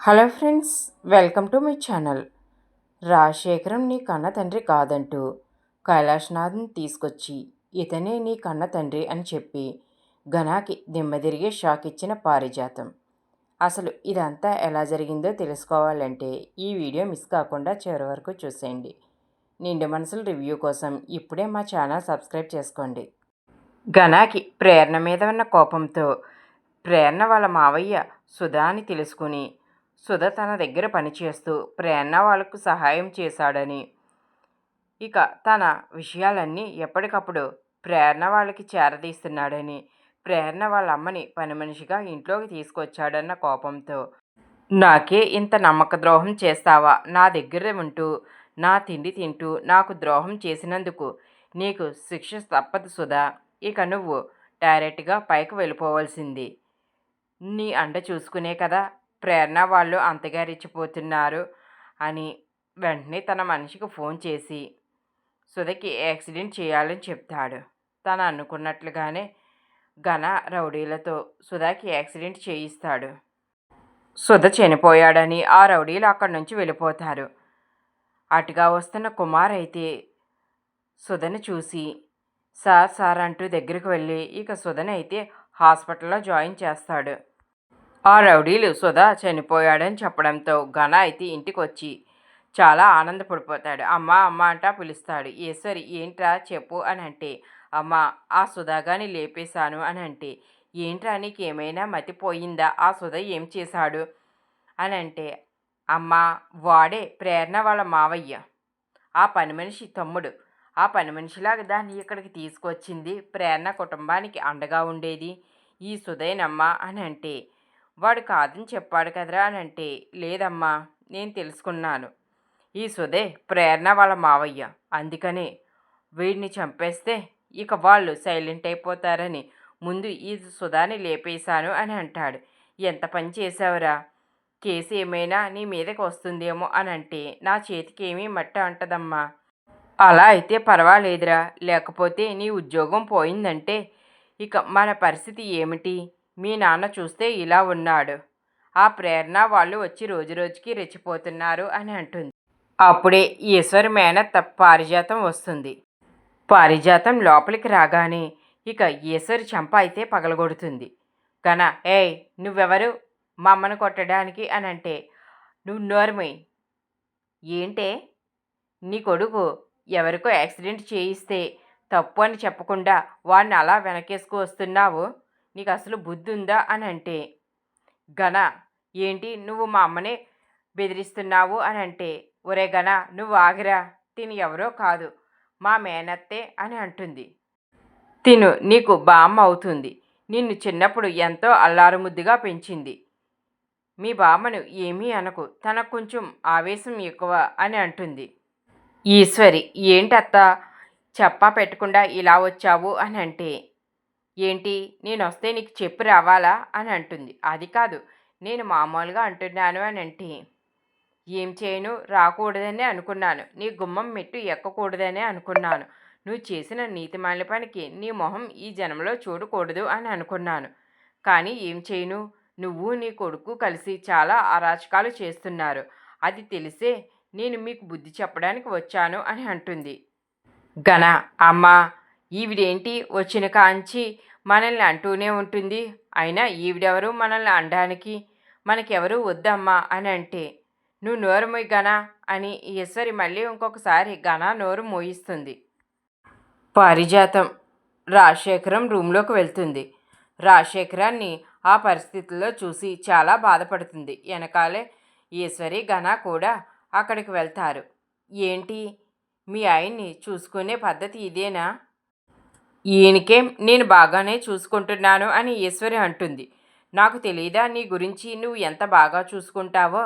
Hello friends, welcome to my channel. Rajasekharam నీ కన్న తండ్రి కాదంటూ కైలాష్నాథ్ని తీసుకొచ్చి ఇతనే నీ కన్న తండ్రి అని చెప్పి ఘనాకి దిమ్మదిరిగే షాక్ ఇచ్చిన పారిజాతం. అసలు ఇదంతా ఎలా జరిగిందో తెలుసుకోవాలంటే ఈ వీడియో మిస్ కాకుండా చివరి వరకు చూసేయండి. నిండు మనసుల రివ్యూ కోసం ఇప్పుడే మా ఛానల్ సబ్స్క్రైబ్ చేసుకోండి. ఘనాకి ప్రేరణ మీద ఉన్న కోపంతో ప్రేరణ వాళ్ళ మావయ్య సుధా అని తెలుసుకుని సుధ తన దగ్గర పనిచేస్తూ ప్రేరణ వాళ్ళకు సహాయం చేశాడని, ఇక తన విషయాలన్నీ ఎప్పటికప్పుడు ప్రేరణ వాళ్ళకి చేరదీస్తున్నాడని, ప్రేరణ వాళ్ళ అమ్మని పని మనిషిగా ఇంట్లోకి తీసుకొచ్చాడన్న కోపంతో, నాకే ఇంత నమ్మక ద్రోహం చేస్తావా, నా దగ్గర ఉంటూ నా తిండి తింటూ నాకు ద్రోహం చేసినందుకు నీకు శిక్ష తప్పదు సుధా, ఇక నువ్వు డైరెక్ట్గా పైకి వెళ్ళిపోవాల్సింది. నీ అండ చూసుకునే కదా ప్రేరణ వాళ్ళు అంతగా రెచ్చిపోతున్నారు అని వెంటనే తన మనిషికి ఫోన్ చేసి సుధకి యాక్సిడెంట్ చేయాలని చెప్తాడు. తను అనుకున్నట్లుగానే ఘన రౌడీలతో సుధకి యాక్సిడెంట్ చేయిస్తాడు. సుధ చనిపోయాడని ఆ రౌడీలు అక్కడి నుంచి వెళ్ళిపోతారు. అటుగా వస్తున్న కుమార్ అయితే సుధని చూసి సార్ సార్ అంటూ దగ్గరికి వెళ్ళి ఇక సుధని అయితే హాస్పిటల్లో జాయిన్ చేస్తాడు. ఆ రౌడీలు సుధా చనిపోయాడని చెప్పడంతో ఘన అయితే ఇంటికి వచ్చి చాలా ఆనందపడిపోతాడు. అమ్మ అమ్మ అంటా పిలుస్తాడు. ఈశ్వరి ఏంట్రా చెప్పు అని అంటే, అమ్మ ఆ సుధాగాని లేపేశాను అని అంటే, ఏంట్రా నీకేమైనా మతిపోయిందా, ఆ సుధ ఏం చేశాడు అని అంటే, అమ్మ వాడే ప్రేరణ వాళ్ళ మావయ్య, ఆ పని మనిషి తమ్ముడు, ఆ పని మనిషిలాగా దాన్ని ఇక్కడికి తీసుకొచ్చింది, ప్రేరణ కుటుంబానికి అండగా ఉండేది ఈ సుధేనమ్మ అని అంటే, వాడు కాదని చెప్పాడు కదరా అని అంటే, లేదమ్మా నేను తెలుసుకున్నాను, ఈ సుధే ప్రేరణ వాళ్ళ మావయ్య, అందుకనే వీడిని చంపేస్తే ఇక వాళ్ళు సైలెంట్ అయిపోతారని ముందు ఈ సుధాని లేపేశాను అని అంటాడు. ఎంత పని చేసావురా, కేసు ఏమైనా నీ మీదకి వస్తుందేమో అని అంటే, నా చేతికి ఏమీ మట్టి అంటదమ్మా, అలా అయితే పర్వాలేదురా, లేకపోతే నీ ఉద్యోగం పోయిందంటే ఇక మన పరిస్థితి ఏమిటి, మీ నాన్న చూస్తే ఇలా ఉన్నాడు, ఆ ప్రేరణ వాళ్ళు వచ్చి రోజురోజుకి రెచ్చిపోతున్నారు అని అంటుంది. అప్పుడే ఈశ్వరి మేనత్త పారిజాతం వస్తుంది. పారిజాతం లోపలికి రాగానే ఇక ఈశ్వరి చంప అయితే పగలగొడుతుంది. కన ఏయ్ నువ్వెవరు మా అమ్మను కొట్టడానికి అని అంటే, నువ్వు నోర్మై, ఏంటే నీ కొడుకు ఎవరికో యాక్సిడెంట్ చేయిస్తే తప్పు అని చెప్పకుండా వాడిని అలా వెనకేసుకు వస్తున్నావు, నీకు అసలు బుద్ధి ఉందా అని అంటే, ఘన ఏంటి నువ్వు మా అమ్మనే బెదిరిస్తున్నావు అని అంటే, ఒరే ఘన నువ్వు ఆగిరా, తిని ఎవరో కాదు మా మేనత్తే అని అంటుంది. తిను నీకు బామ్మ అవుతుంది, నిన్ను చిన్నప్పుడు ఎంతో అల్లారుముద్దుగా పెంచింది, మీ బామ్మను ఏమీ అనకు, తనకు కొంచెం ఆవేశం ఎక్కువ అని అంటుంది. ఈశ్వరి ఏంటత్త చెప్పా పెట్టకుండా ఇలా వచ్చావు అని అంటే, ఏంటి నేను వస్తే నీకు చెప్పి రావాలా అని అంటుంది. అది కాదు నేను మామూలుగా అంటున్నాను అని అంటే, ఏం చేయను, రాకూడదనే అనుకున్నాను, నీ గుమ్మం మెట్టు ఎక్కకూడదనే అనుకున్నాను, నువ్వు చేసిన నీతిమాలిన పనికి నీ మొహం ఈ జన్మలో చూడకూడదు అని అనుకున్నాను, కానీ ఏం చేయను, నువ్వు నీ కొడుకు కలిసి చాలా అరాచకాలు చేస్తున్నారు, అది తెలిసే నేను మీకు బుద్ధి చెప్పడానికి వచ్చాను అని అంటుంది. ఘన అమ్మ ఈవిడేంటి వచ్చిన కాంచి మనల్ని అంటూనే ఉంటుంది, అయినా ఈవిడెవరు మనల్ని అనడానికి, మనకెవరు వద్దమ్మా అని అంటే, నువ్వు నోరు మోయి ఘన అని ఈశ్వరి మళ్ళీ ఇంకొకసారి ఘన నోరు మోయిస్తుంది. పారిజాతం రాజశేఖరం రూమ్లోకి వెళ్తుంది. రాజశేఖరాన్ని ఆ పరిస్థితుల్లో చూసి చాలా బాధపడుతుంది. వెనకాలే ఈశ్వరి ఘన కూడా అక్కడికి వెళ్తారు. ఏంటి మీ ఆయన్ని చూసుకునే పద్ధతి ఇదేనా, ఈయనకేం నేను బాగానే చూసుకుంటున్నాను అని ఈశ్వరి అంటుంది. నాకు తెలీదా నీ గురించి నువ్వు ఎంత బాగా చూసుకుంటావో,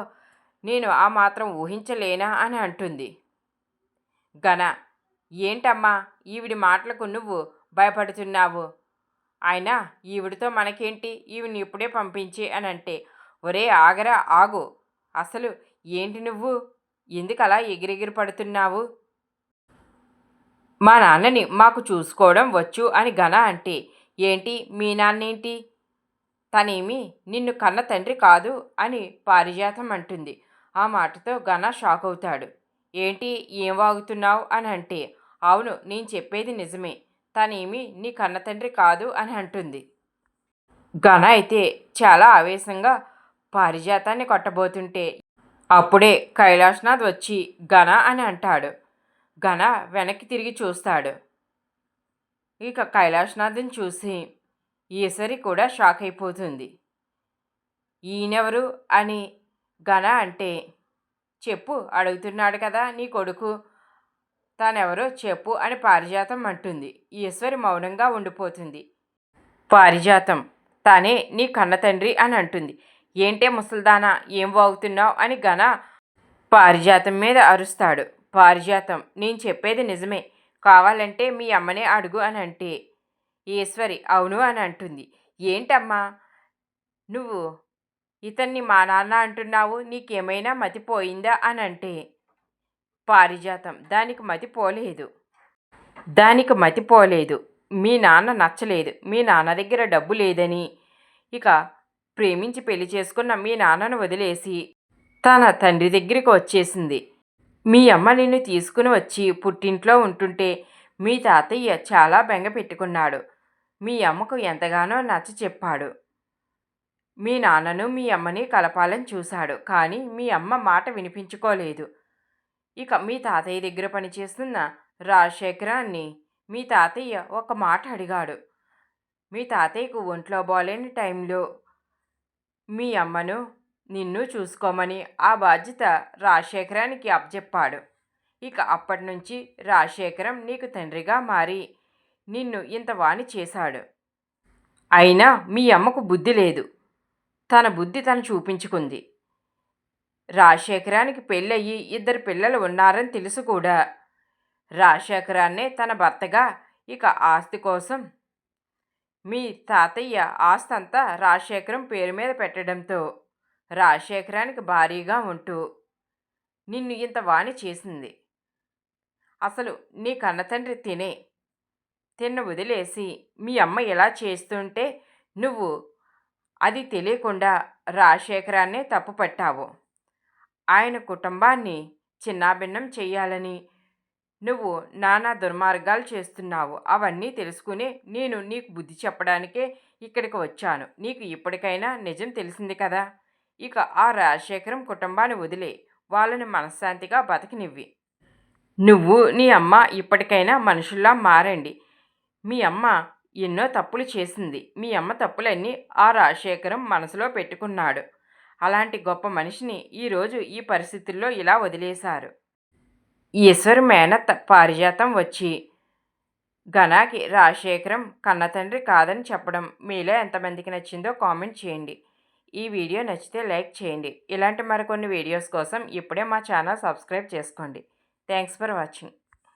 నేను ఆ మాత్రం ఊహించలేనా అని అంటుంది. ఘన ఏంటమ్మా ఈవిడి మాటలకు నువ్వు భయపడుతున్నావు, అయినా ఈవిడితో మనకేంటి, ఈవిని ఇప్పుడే పంపించి అని అంటే, ఒరే ఆగరా ఆగు, అసలు ఏంటి నువ్వు ఎందుకలా ఎగిరెగిరి పడుతున్నావు, మా నాన్నని మాకు చూసుకోవడం వచ్చు అని ఘన అంటే, ఏంటి మీ నాన్నేంటి, తనేమి నిన్ను కన్న తండ్రి కాదు అని పారిజాతం అంటుంది. ఆ మాటతో ఘన షాక్ అవుతాడు. ఏంటి ఏం వాగుతున్నావు అని అంటే, అవును నేను చెప్పేది నిజమే, తనేమి నీ కన్న తండ్రి కాదు అని అంటుంది. ఘన అయితే చాలా ఆవేశంగా పారిజాతాన్ని కొట్టబోతుంటే అప్పుడే కైలాష్నాథ్ వచ్చి ఘన అని అంటాడు. ఘన వెనక్కి తిరిగి చూస్తాడు. ఇక కైలాష్నాథ్ని చూసి ఈశ్వరి కూడా షాక్ అయిపోతుంది. ఈయనెవరు అని ఘన అంటే, చెప్పు అడుగుతున్నాడు కదా నీ కొడుకు, తానెవరో చెప్పు అని పారిజాతం అంటుంది. ఈశ్వరి మౌనంగా ఉండిపోతుంది. పారిజాతం తానే నీ కన్న తండ్రి అని అంటుంది. ఏంటే ముసల్దానా ఏం వాగుతున్నావు అని ఘన పారిజాతం మీద అరుస్తాడు. పారిజాతం నేను చెప్పేది నిజమే, కావాలంటే మీ అమ్మనే అడుగు అని అంటే ఈశ్వరి అవును అని అంటుంది. ఏంటమ్మా నువ్వు ఇతన్ని మా నాన్న అంటున్నావు, నీకేమైనా మతిపోయిందా అని అంటే పారిజాతం దానికి మతిపోలేదు, మీ నాన్న నచ్చలేదు, మీ నాన్న దగ్గర డబ్బు లేదని ఇక ప్రేమించి పెళ్లి చేసుకున్న మీ నాన్నను వదిలేసి తన తండ్రి దగ్గరికి వచ్చేసింది. మీ అమ్మ నిన్ను తీసుకుని వచ్చి పుట్టింట్లో ఉంటుంటే మీ తాతయ్య చాలా బెంగ పెట్టుకున్నాడు. మీ అమ్మకు ఎంతగానో నచ్చ చెప్పాడు. మీ నాన్నను మీ అమ్మని కలపాలని చూశాడు, కానీ మీ అమ్మ మాట వినిపించుకోలేదు. ఇక మీ తాతయ్య దగ్గర పనిచేస్తున్న రాజశేఖరాన్ని మీ తాతయ్య ఒక మాట అడిగాడు. మీ తాతయ్యకు ఒంట్లో బాలేని టైంలో మీ అమ్మను నిన్ను చూసుకోమని ఆ బాధ్యత రాజశేఖరానికి అప్పచెప్పాడు. ఇక అప్పటి నుంచి రాజశేఖరం నీకు తండ్రిగా మారి నిన్ను ఇంత వాణి చేశాడు. అయినా మీ అమ్మకు బుద్ధి లేదు, తన బుద్ధి తను చూపించుకుంది. రాజశేఖరానికి పెళ్ళయి 2 పిల్లలు ఉన్నారని తెలుసు కూడా రాజశేఖరాన్నే తన భర్తగా ఇక ఆస్తి కోసం మీ తాతయ్య ఆస్తి అంతా రాజశేఖరం పేరు మీద పెట్టడంతో రాజశేఖరానికి భారీగా ఉంటూ నిన్ను ఇంత వాణి చేసింది. అసలు నీ కన్నతండ్రి తిన్న వదిలేసి మీ అమ్మ ఇలా చేస్తుంటే నువ్వు అది తెలియకుండా రాజశేఖరాన్నే తప్పు పట్టావు. ఆయన కుటుంబాన్ని చిన్నాభిన్నం చెయ్యాలని నువ్వు నానా దుర్మార్గాలు చేస్తున్నావు. అవన్నీ తెలుసుకుని నేను నీకు బుద్ధి చెప్పడానికే ఇక్కడికి వచ్చాను. నీకు ఇప్పటికైనా నిజం తెలిసింది కదా, ఇక ఆ రాజశేఖరం కుటుంబాన్ని వదిలే, వాళ్ళని మనశ్శాంతిగా బతికినివ్వి. నువ్వు నీ అమ్మ ఇప్పటికైనా మనుషుల్లా మారండి. మీ అమ్మ ఎన్నో తప్పులు చేసింది. మీ అమ్మ తప్పులన్నీ ఆ రాజశేఖరం మనసులో పెట్టుకున్నాడు. అలాంటి గొప్ప మనిషిని ఈరోజు ఈ పరిస్థితుల్లో ఇలా వదిలేశారు. ఈశ్వర్ మేనత్ పారిజాతం వచ్చి ఘనాకి రాజశేఖరం కన్నతండ్రి కాదని చెప్పడం మీలో ఎంతమందికి నచ్చిందో కామెంట్ చేయండి. ఈ వీడియో నచ్చితే లైక్ చేయండి. ఇలాంటి మరికొన్ని వీడియోస్ కోసం ఇప్పుడే మా ఛానల్ సబ్స్క్రైబ్ చేసుకోండి. Thanks for watching.